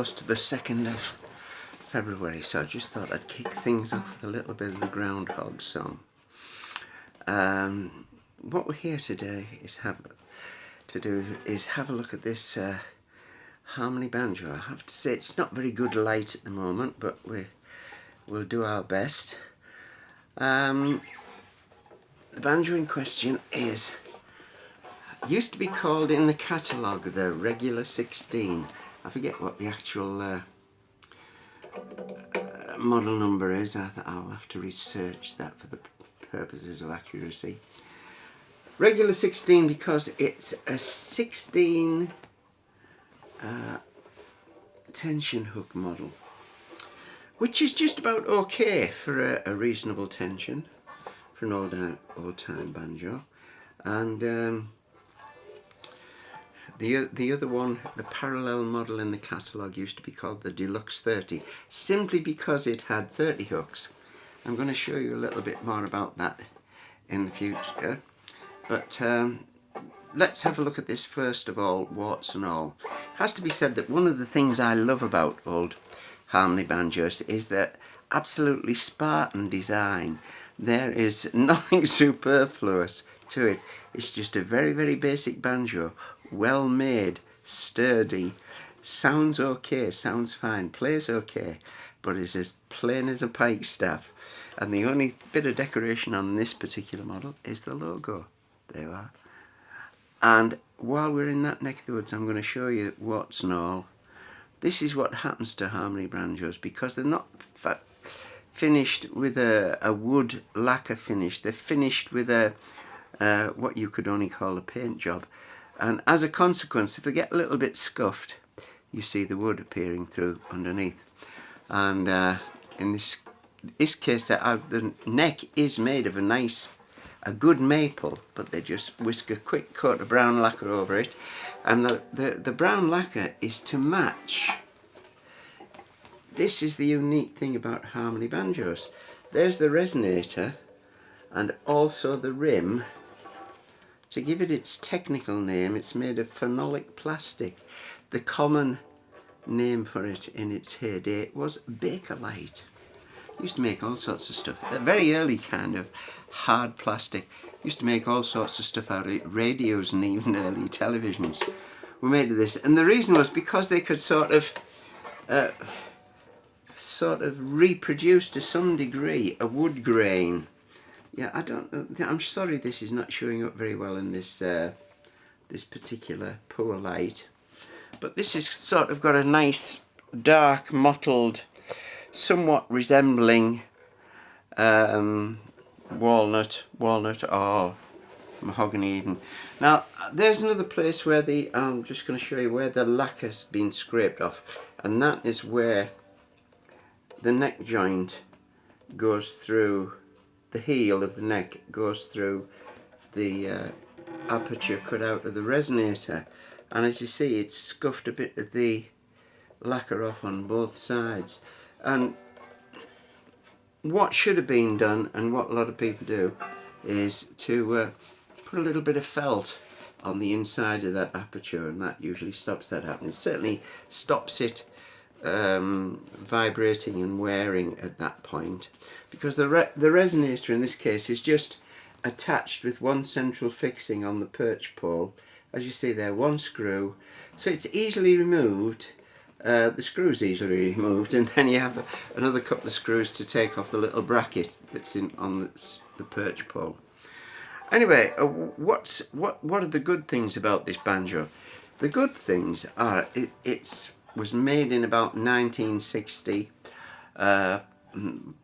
close to the 2nd of February, so I just thought I'd kick things off with a little bit of the Groundhog song. What we're here today is have a look at this Harmony Banjo. I have to say it's not very good light at the moment, but we'll do our best. The banjo in question used to be called in the catalogue the regular 16. I forget what the actual model number is. I'll have to research that for the purposes of accuracy. Regular 16 because it's a 16 tension hook model, which is just about okay for a reasonable tension for an old-time banjo. And the other one, the parallel model in the catalogue, used to be called the Deluxe 30, simply because it had 30 hooks. I'm going to show you a little bit more about that in the future, but let's have a look at this first of all, warts and all. It has to be said that one of the things I love about old Harmony banjos is their absolutely Spartan design. There is nothing superfluous to it. It's just a very, very basic banjo, well made, sturdy, sounds okay, sounds fine, plays okay, but is as plain as a pikestaff. And the only bit of decoration on this particular model is the logo. There you are. And while we're in that neck of the woods, I'm going to show you warts and all. This is what happens to Harmony banjos because they're not finished with a wood lacquer finish. They're finished with what you could only call a paint job. And as a consequence, if they get a little bit scuffed, you see the wood appearing through underneath. And in this case, the neck is made of a good maple, but they just whisk a quick coat of brown lacquer over it. And the brown lacquer is to match. This is the unique thing about Harmony banjos. There's the resonator and also the rim. To give it its technical name, it's made of phenolic plastic. The common name for it in its heyday was Bakelite. Used to make all sorts of stuff. A very early kind of hard plastic. Used to make all sorts of stuff out of it. Radios and even early televisions were made of this. And the reason was because they could sort of reproduce to some degree a wood grain. Yeah, I'm sorry this is not showing up very well in this this particular poor light, but this is sort of got a nice dark mottled, somewhat resembling walnut or mahogany even. Now there's another place where I'm just going to show you where the lacquer's been scraped off, and that is where the neck joint goes through. The heel of the neck goes through the aperture cut out of the resonator, and as you see, it's scuffed a bit of the lacquer off on both sides. And what should have been done, and what a lot of people do, is to put a little bit of felt on the inside of that aperture, and that usually stops that happening. It certainly stops it vibrating and wearing at that point, because the resonator in this case is just attached with one central fixing on the perch pole. As you see there, one screw, so it's easily removed. The screw's easily removed, and then you have another couple of screws to take off the little bracket that's on the perch pole. Anyway, what are the good things about this banjo? The good things are it was made in about 1960,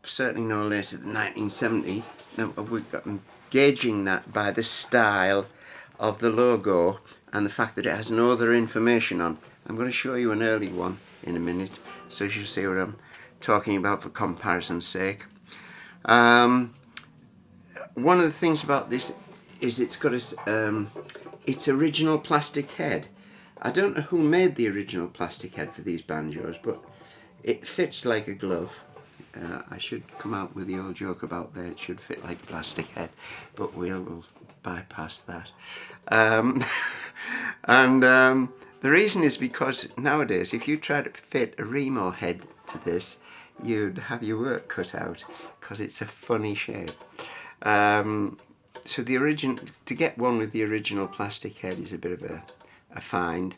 certainly no later than 1970. Now we've got gauging that by the style of the logo and the fact that it has no other information on. I'm going to show you an early one in a minute, so you'll see what I'm talking about for comparison's sake. One of the things about this is it's got its original plastic head. I don't know who made the original plastic head for these banjos, but it fits like a glove. I should come out with the old joke about that it should fit like a plastic head, but we'll bypass that. And the The reason is because nowadays, if you try to fit a Remo head to this, you'd have your work cut out because it's a funny shape. So to get one with the original plastic head is a bit of a find.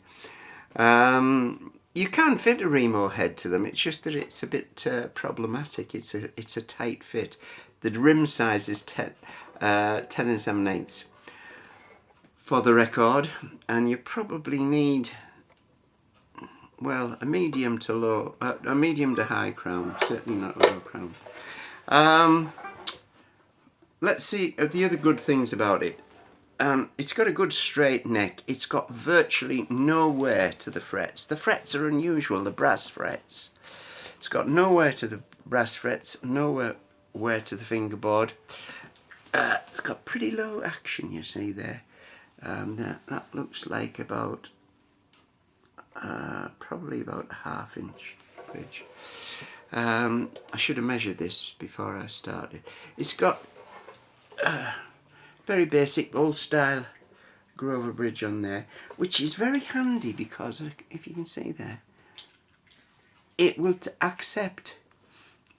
You can fit a Remo head to them. It's just that it's a bit problematic. It's a tight fit. The rim size is 10 7/8 for the record, and you probably need, well, a medium to high crown, certainly not a low crown. Let's see the other good things about it. It's got a good straight neck. It's got virtually no wear to the frets. The frets are unusual, the brass frets. It's got no wear to the brass frets, no wear to the fingerboard. It's got pretty low action, you see there. That looks like about, probably about a 1/2 inch bridge. I should have measured this before I started. It's got very basic old style Grover bridge on there, which is very handy because, if you can see there, it will accept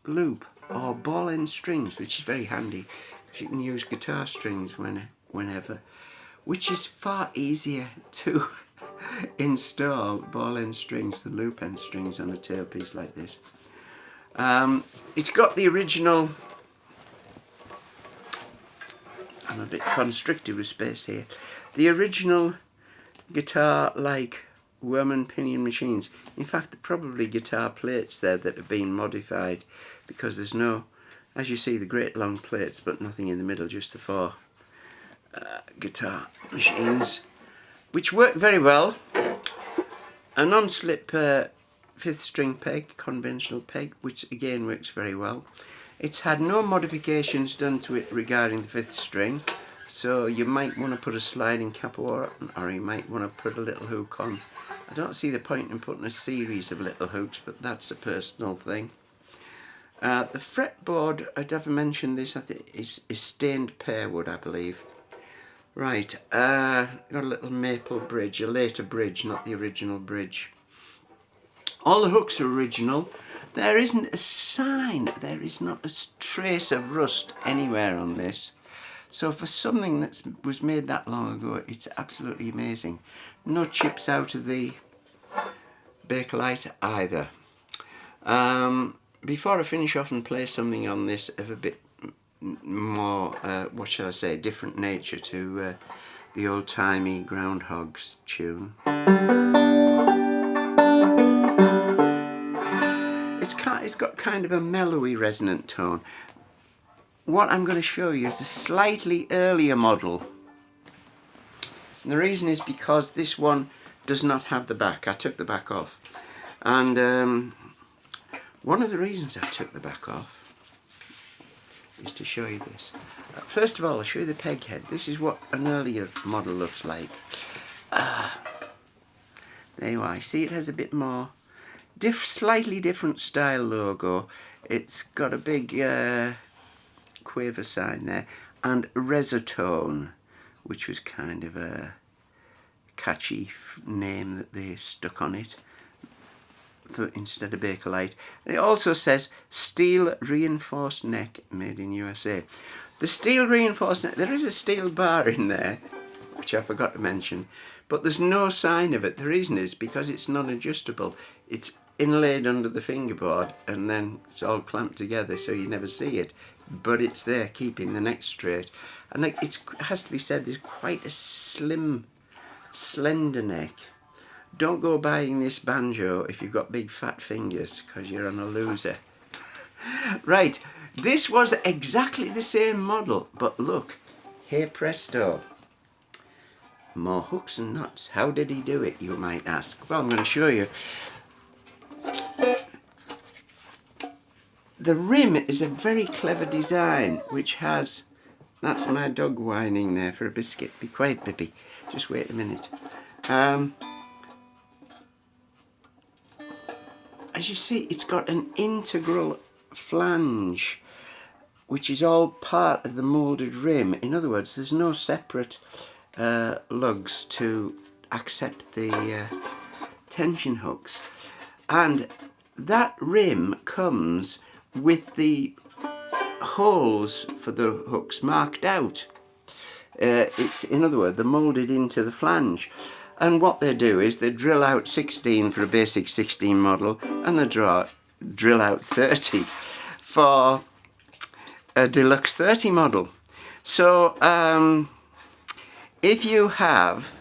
loop or ball end strings, which is very handy because you can use guitar strings whenever, which is far easier to install ball end strings than loop end strings on a tailpiece like this. It's got the original, I'm a bit constricted with space here, the original guitar-like worm and pinion machines. In fact, there are probably guitar plates there that have been modified, because there's no, as you see, the great long plates but nothing in the middle, just the 4 guitar machines, which work very well. A non-slip 5th string peg, conventional peg, which again works very well. It's had no modifications done to it regarding the 5th string, so you might want to put a sliding cap or you might want to put a little hook on. I don't see the point in putting a series of little hooks, but that's a personal thing. The fretboard, I'd ever mentioned this, I think is stained pear wood, I believe. Right, got a little maple bridge, a later bridge, not the original bridge. All the hooks are original. There isn't a sign, there is not a trace of rust anywhere on this. So for something that was made that long ago, it's absolutely amazing. No chips out of the Bakelite either. Before I finish off and play something on this of a bit more, what shall I say, different nature to the old-timey Groundhogs tune. It's got kind of a mellowy resonant tone. What I'm going to show you is a slightly earlier model. And the reason is because this one does not have the back. I took the back off. And one of the reasons I took the back off is to show you this. First of all, I'll show you the peg head. This is what an earlier model looks like. There you are. See, it has a bit more slightly different style logo. It's got a big quaver sign there, and Resotone, which was kind of a catchy name that they stuck on it instead of Bakelite. And it also says steel reinforced neck, made in USA. The steel reinforced neck, there is a steel bar in there, which I forgot to mention, but there's no sign of it. The reason is because it's non-adjustable. It's inlaid under the fingerboard and then it's all clamped together so you never see it, but it's there keeping the neck straight. And it has to be said, there's quite a slim, slender neck. Don't go buying this Banjo if you've got big fat fingers, because you're on a loser. Right, this was exactly the same model, but look, hey presto, more hooks and nuts. How did he do it, you might ask? Well, I'm going to show you. The rim is a very clever design, which has, that's my dog whining there for a biscuit. Be quiet, Bippy. Just wait a minute. As you see, it's got an integral flange, which is all part of the moulded rim. In other words, there's no separate lugs to accept the tension hooks, and that rim comes with the holes for the hooks marked out. It's, in other words, they're moulded into the flange, and what they do is they drill out 16 for a basic 16 model, and they drill out 30 for a deluxe 30 model. So if you have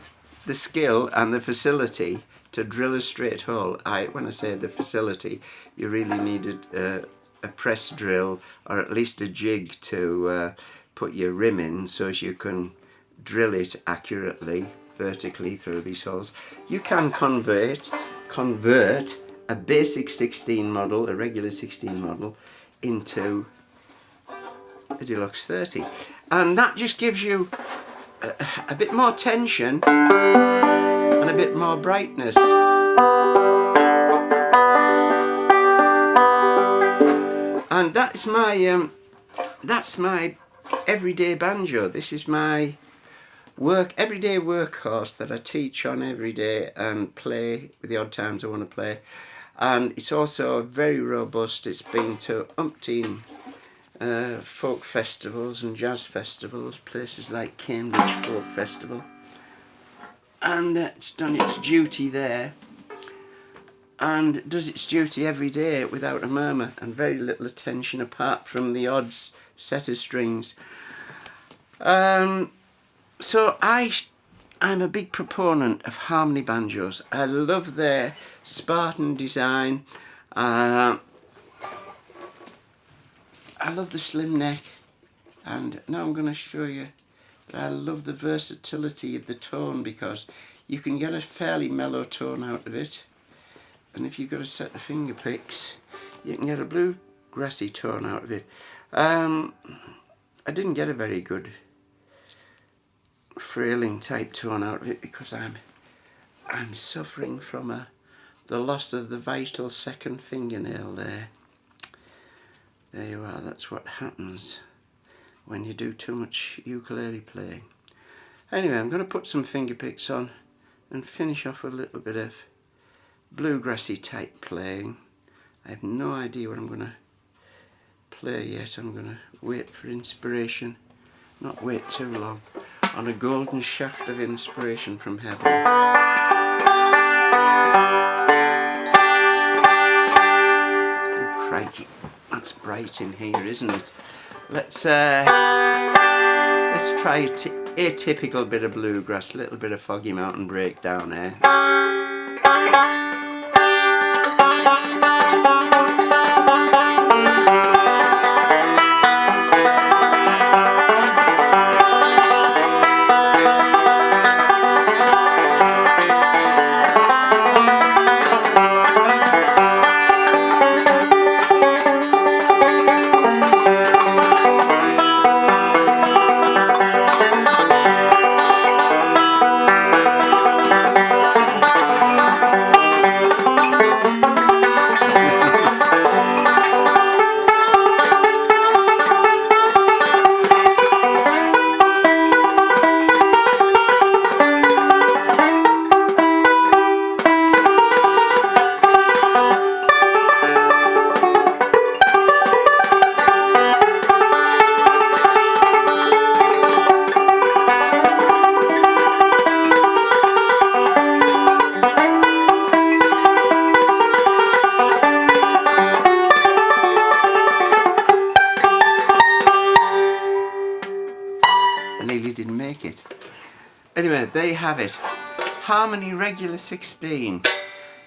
the skill and the facility to drill a straight hole, when I say the facility, you really needed a press drill or at least a jig to put your rim in so as you can drill it accurately vertically through these holes. You can convert a basic 16 model, a regular 16 model, into a deluxe 30, and that just gives you a bit more tension and a bit more brightness. And that's my everyday banjo. This is my everyday workhorse that I teach on every day and play with the odd times I want to play. And it's also very robust. It's been to umpteen folk festivals and jazz festivals, places like Cambridge Folk Festival, and it's done its duty there, and does its duty every day without a murmur and very little attention apart from the odd set of strings. So I'm a big proponent of Harmony banjos. I love their Spartan design. I love the slim neck, and now I'm going to show you that I love the versatility of the tone, because you can get a fairly mellow tone out of it, and if you've got a set of finger picks you can get a bluegrassy tone out of it. I didn't get a very good frailing type tone out of it because I'm suffering from the loss of the vital second fingernail there. There you are, that's what happens when you do too much ukulele playing. Anyway, I'm going to put some finger picks on and finish off with a little bit of bluegrassy type playing. I have no idea what I'm going to play yet. I'm going to wait for inspiration, not wait too long, on a golden shaft of inspiration from heaven. Oh, crikey. That's bright in here, isn't it? Let's try a typical bit of bluegrass, a little bit of Foggy Mountain Breakdown here. Nearly didn't make it. Anyway, there you have it. Harmony Regular 16.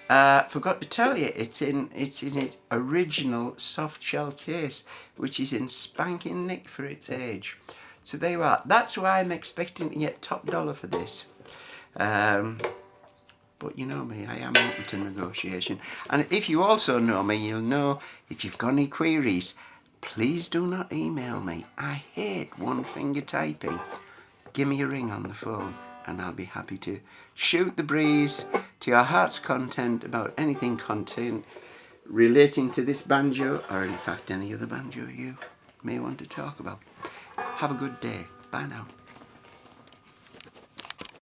Forgot to tell you, it's in its original soft shell case, which is in spanking nick for its age. So there you are. That's why I'm expecting to get top dollar for this. But you know me, I am open to negotiation. And if you also know me, you'll know if you've got any queries, please do not email me. I hate one finger typing. Give me a ring on the phone and I'll be happy to shoot the breeze to your heart's content about anything content relating to this banjo, or in fact any other banjo you may want to talk about. Have a good day. Bye now.